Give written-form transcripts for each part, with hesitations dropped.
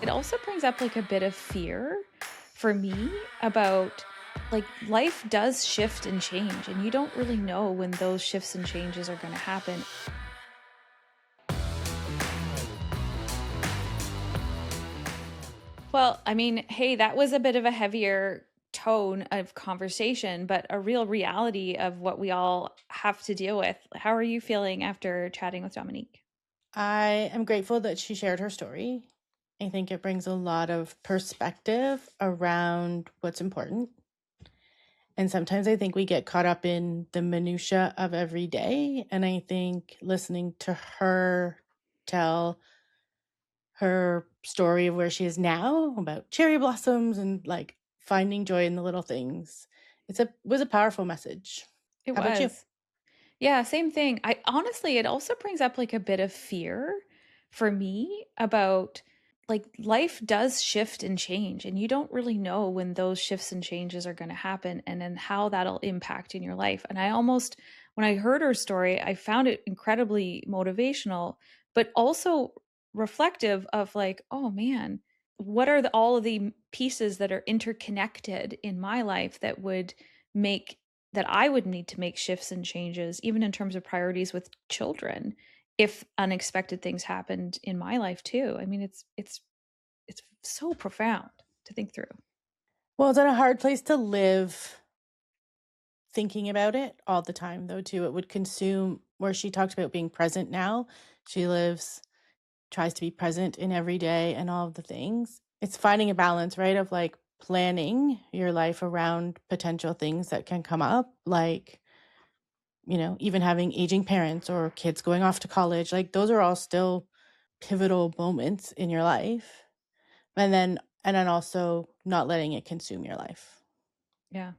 It also brings up like a bit of fear for me about like life does shift and change, and you don't really know when those shifts and changes are going to happen. Well, I mean, hey, that was a bit of a heavier tone of conversation, but a real reality of what we all have to deal with. How are you feeling after chatting with Dominique? I am grateful that she shared her story. I think it brings a lot of perspective around what's important. And sometimes I think we get caught up in the minutia of every day. And I think listening to her tell her story of where she is now about cherry blossoms and like finding joy in the little things, was a powerful message. It How about you? was. Yeah, same thing. I honestly, it also brings up like a bit of fear for me about like life does shift and change, and you don't really know when those shifts and changes are going to happen and then how that'll impact in your life. And I almost, when I heard her story, I found it incredibly motivational, but also reflective of like, oh man, what are all of the pieces that are interconnected in my life that would make that I would need to make shifts and changes, even in terms of priorities with children, if unexpected things happened in my life too. I mean, it's so profound to think through. Well, it's in a hard place to live thinking about it all the time, though, too. It would consume where she talked about being present now. She tries to be present in every day and all of the things. It's finding a balance, right? Of like planning your life around potential things that can come up, like, even having aging parents or kids going off to college. Like, those are all still pivotal moments in your life. And then also not letting it consume your life. Yeah.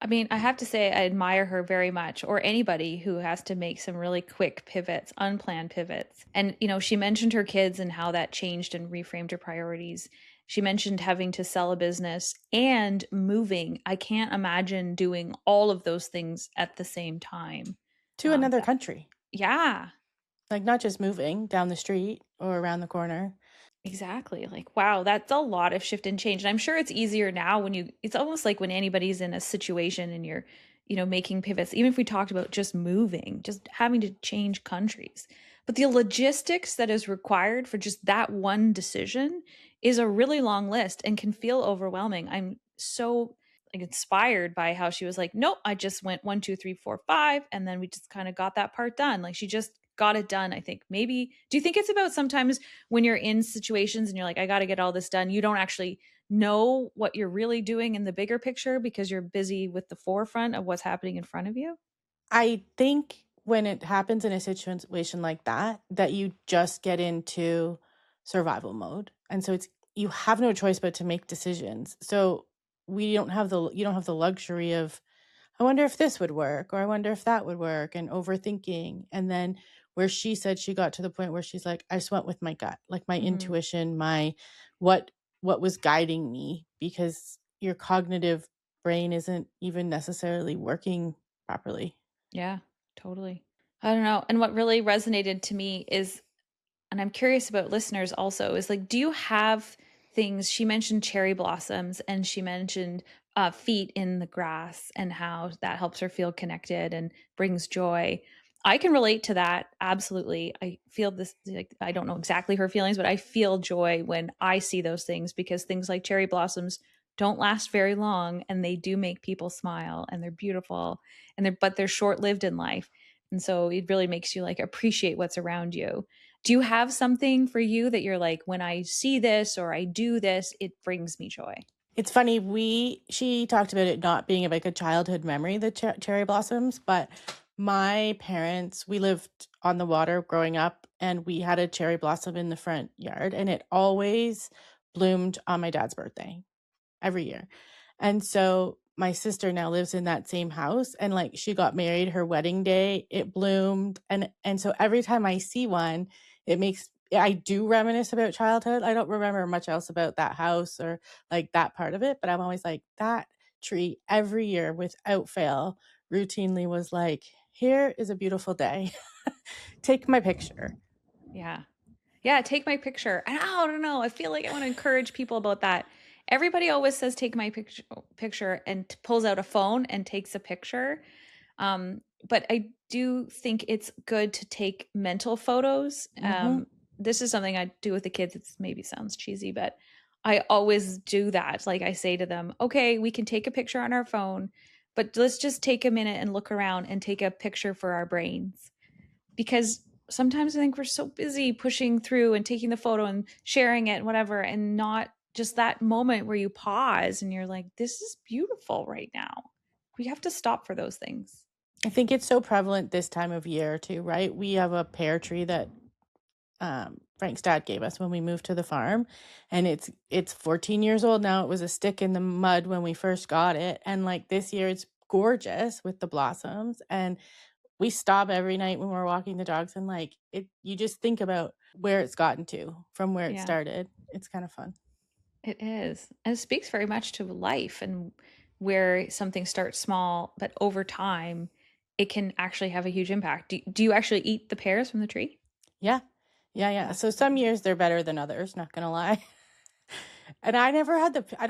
I mean, I have to say I admire her very much, or anybody who has to make some really quick pivots, unplanned pivots. And, she mentioned her kids and how that changed and reframed her priorities. She mentioned having to sell a business and moving. I can't imagine doing all of those things at the same time. To another That, country. yeah, Like, not just moving down the street or around the corner. exactly. Like, wow, that's a lot of shift and change. And I'm sure it's easier now it's almost like when anybody's in a situation and you're, making pivots, even if we talked about just moving, just having to change countries. But the logistics that is required for just that one decision is a really long list and can feel overwhelming. I'm so like inspired by how she was like, nope, I just went 1, 2, 3, 4, 5, and then we just kind of got that part done. Like she just got it done. I think maybe, do you think it's about sometimes when you're in situations and you're like, I got to get all this done, you don't actually know what you're really doing in the bigger picture because you're busy with the forefront of what's happening in front of you? I think when it happens in a situation like that, that you just get into survival mode. And so you have no choice but to make decisions. So you don't have the luxury of, I wonder if this would work, or I wonder if that would work, and overthinking. And then where she said she got to the point where she's like, I just went with my gut, like my Hmm. intuition, what what was guiding me, because your cognitive brain isn't even necessarily working properly. Yeah, totally. I don't know. And what really resonated to me is, and I'm curious about listeners also, is like, do you have things? She mentioned cherry blossoms and she mentioned feet in the grass and how that helps her feel connected and brings joy. I can relate to that. Absolutely. I feel this, like, I don't know exactly her feelings, but I feel joy when I see those things because things like cherry blossoms don't last very long and they do make people smile and they're beautiful but they're short lived in life. And so it really makes you like appreciate what's around you. Do you have something for you that you're like, when I see this or I do this, it brings me joy? It's funny, she talked about it not being like a childhood memory, the cherry blossoms, but my parents, we lived on the water growing up, and we had a cherry blossom in the front yard, and it always bloomed on my dad's birthday every year. And so my sister now lives in that same house, and like she got married her wedding day, it bloomed, and so every time I see one, I do reminisce about childhood. I don't remember much else about that house or like that part of it, but I'm always like, that tree every year without fail routinely was like, here is a beautiful day. Take my picture. Yeah. Yeah, take my picture. And I don't know, I feel like I want to encourage people about that. Everybody always says take my picture and pulls out a phone and takes a picture. But I do think it's good to take mental photos. Mm-hmm. This is something I do with the kids. It's maybe sounds cheesy, but I always do that. Like I say to them, okay, we can take a picture on our phone, but let's just take a minute and look around and take a picture for our brains. Because sometimes I think we're so busy pushing through and taking the photo and sharing it and whatever, and not just that moment where you pause and you're like, this is beautiful right now. We have to stop for those things. I think it's so prevalent this time of year too, right? We have a pear tree that Frank's dad gave us when we moved to the farm, and it's 14 years old now. It was a stick in the mud when we first got it, and like this year it's gorgeous with the blossoms. And we stop every night when we're walking the dogs, and like it, you just think about where it's gotten to from where it Yeah, started. It's kind of fun. it is. And it speaks very much to life and where something starts small, but over time, it can actually have a huge impact. Do you actually eat the pears from the tree? Yeah. Yeah, yeah. Yeah. So some years they're better than others, not gonna lie. And I don't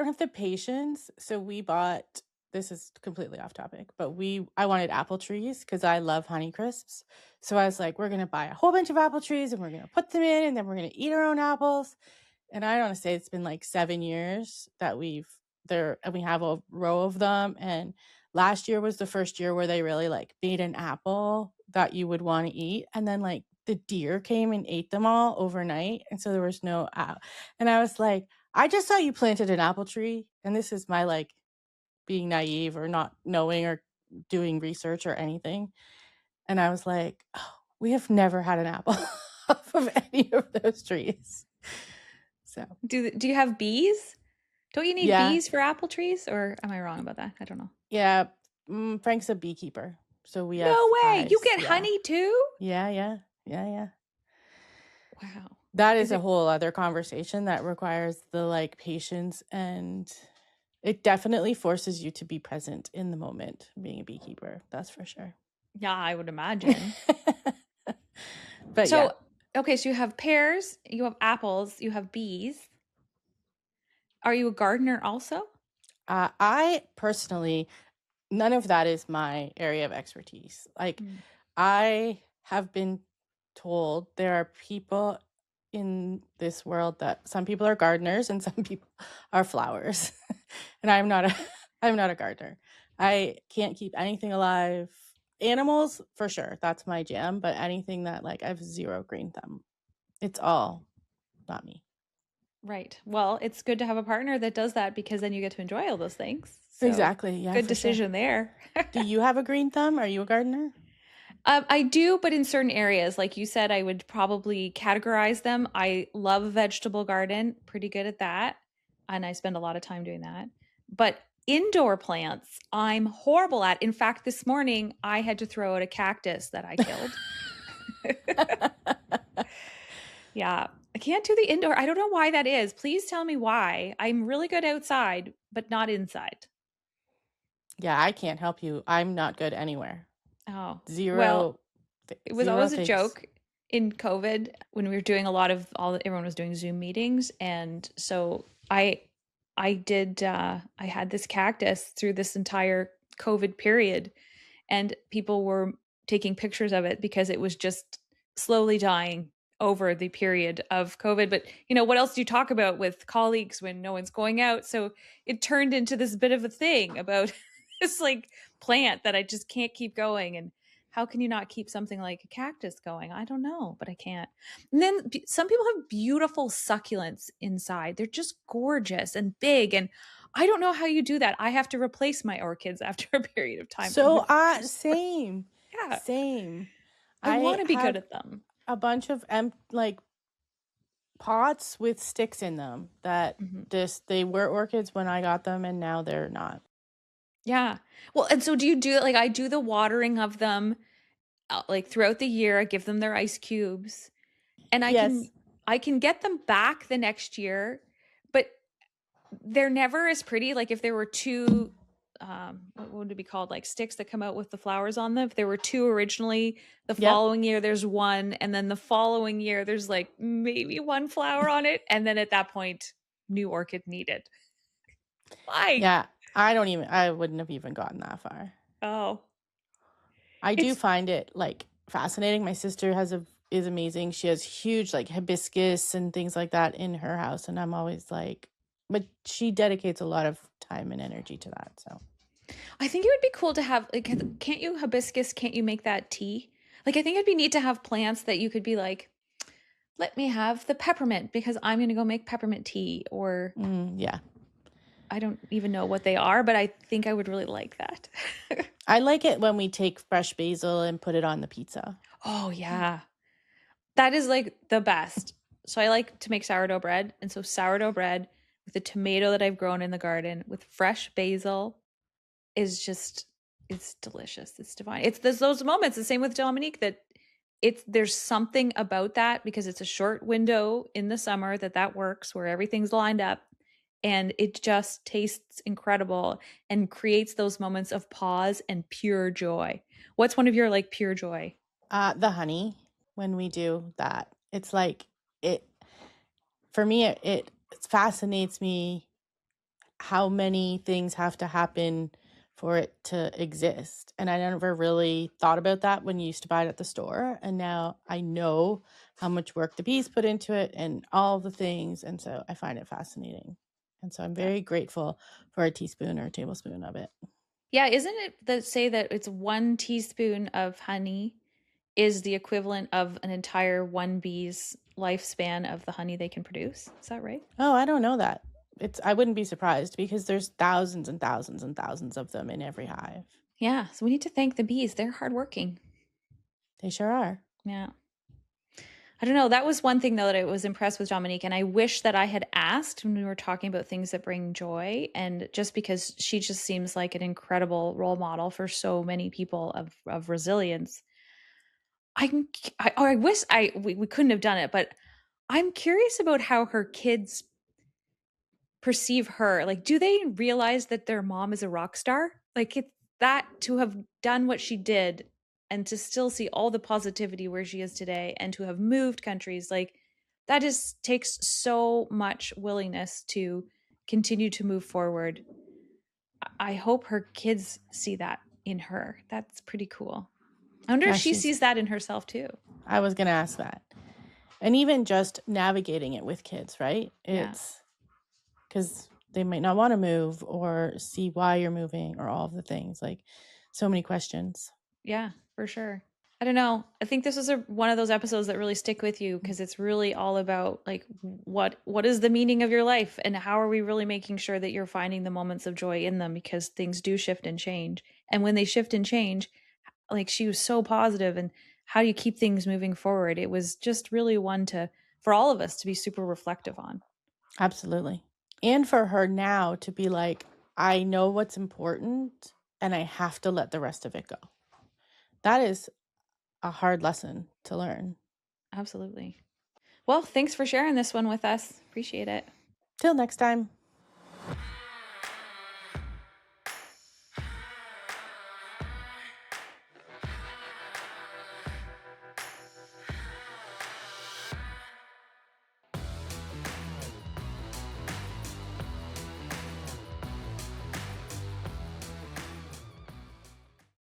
have the patience. So we bought, this is completely off topic, but I wanted apple trees because I love Honey Crisps. So I was like, we're gonna buy a whole bunch of apple trees and we're gonna put them in and then we're gonna eat our own apples. And I want to say it's been like 7 years that we've there and we have a row of them. And last year was the first year where they really like made an apple that you would want to eat. And then like the deer came and ate them all overnight. And so there was no and I was like, I just saw you planted an apple tree. And this is my like being naive or not knowing or doing research or anything. And I was like, oh, we have never had an apple off of any of those trees. So Do you have bees? Don't you need yeah. bees for apple trees? Or am I wrong about that? I don't know. Yeah, Frank's a beekeeper, so we have No way. You hives. get Yeah. honey too? Yeah, yeah. Yeah, yeah. Wow. That is Is a it whole other conversation that requires the, like, patience, and it definitely forces you to be present in the moment being a beekeeper, that's for sure. Yeah, I would imagine. But yeah, So, okay, so you have pears, you have apples, you have bees. Are you a gardener also? I personally none of that is my area of expertise. Like, Mm. I have been told there are people in this world that some people are gardeners and some people are flowers. And I'm not a gardener. I can't keep anything alive. Animals for sure, that's my jam, but anything that like I've zero green thumb. It's all not me. Right. Well, it's good to have a partner that does that because then you get to enjoy all those things. So, Exactly. Yeah, good for sure. decision there. Do you have a green thumb? Are you a gardener? I do, but in certain areas, like you said, I would probably categorize them. I love a vegetable garden, pretty good at that. And I spend a lot of time doing that. But indoor plants, I'm horrible at. In fact, this morning I had to throw out a cactus that I killed. Yeah, I can't do the indoor. I don't know why that is. Please tell me why. I'm really good outside, but not inside. Yeah, I can't help you. I'm not good anywhere. Oh, well, Zero, it was zero always a thanks. joke in COVID when we were doing a lot of everyone was doing Zoom meetings, and so I did I had this cactus through this entire COVID period, and people were taking pictures of it because it was just slowly dying over the period of COVID. But what else do you talk about with colleagues when no one's going out? So it turned into this bit of a thing about this like plant that I just can't keep going. And how can you not keep something like a cactus going? I don't know, but I can't. And then some people have beautiful succulents inside. They're just gorgeous and big. And I don't know how you do that. I have to replace my orchids after a period of time from So, the first one. same, Yeah, same. I want I to be good have at them. a bunch of like pots with sticks in them that Mhm. just they were orchids when I got them and now they're not. Yeah. Well, and so do you do like I do the watering of them like throughout the year. I give them their ice cubes, and Yes. I can get them back the next year, but they're never as pretty. Like if there were two. what would it be called? Like sticks that come out with the flowers on them. If there were two originally, the Yep. following year there's one, and then the following year there's like maybe one flower on it, and then at that point, new orchid needed. Why? Yeah. I wouldn't have even gotten that far. Oh, I do it's find it like fascinating. My sister is amazing. She has huge like hibiscus and things like that in her house, and I'm always like, but she dedicates a lot of time and energy to that. So, I think it would be cool to have like can't you hibiscus, can't you make that tea? Like I think it'd be neat to have plants that you could be like, let me have the peppermint because I'm going to go make peppermint tea or yeah. I don't even know what they are, but I think I would really like that. I like it when we take fresh basil and put it on the pizza. Oh yeah. That is like the best. So I like to make sourdough bread, and so sourdough bread with a tomato that I've grown in the garden with fresh basil is just it's delicious. It's divine. It's there's those moments, the same with Dominique, that it's there's something about that because it's a short window in the summer that works where everything's lined up and it just tastes incredible and creates those moments of pause and pure joy. What's one of your like pure joy? The honey, when we do that, it's like it for me. It fascinates me how many things have to happen for it to exist. And I never really thought about that when you used to buy it at the store. And now I know how much work the bees put into it and all the things. And so I find it fascinating. And so I'm Yeah. very grateful for a teaspoon or a tablespoon of it. Yeah, isn't it that say that it's 1 teaspoon of honey is the equivalent of an entire one bee's lifespan of the honey they can produce? Is that right? Oh, I don't know that. I wouldn't be surprised because there's thousands and thousands and thousands of them in every hive. Yeah, so we need to thank the bees. They're hardworking. They sure are. Yeah. I don't know. That was one thing though that I was impressed with Dominique, and I wish that I had asked when we were talking about things that bring joy. And just because she just seems like an incredible role model for so many people of resilience, I'm or I wish we couldn't have done it, but I'm curious about how her kids perceive her. Like, do they realize that their mom is a rock star? Like, it's that to have done what she did and to still see all the positivity where she is today and to have moved countries, like, that just takes so much willingness to continue to move forward. I hope her kids see that in her. That's pretty cool. I wonder if Yeah, she sees that in herself too. I was going to ask that. And even just navigating it with kids, right? Yeah. It's because they might not want to move or see why you're moving or all of the things. Like so many questions. Yeah, for sure. I don't know. I think this is one of those episodes that really stick with you because it's really all about like what is the meaning of your life and how are we really making sure that you're finding the moments of joy in them because things do shift and change. And when they shift and change, like she was so positive and how do you keep things moving forward? It was just really one to for all of us to be super reflective on. Absolutely. And for her now to be like, I know what's important and I have to let the rest of it go. That is a hard lesson to learn. Absolutely. Well, thanks for sharing this one with us. Appreciate it. Till next time.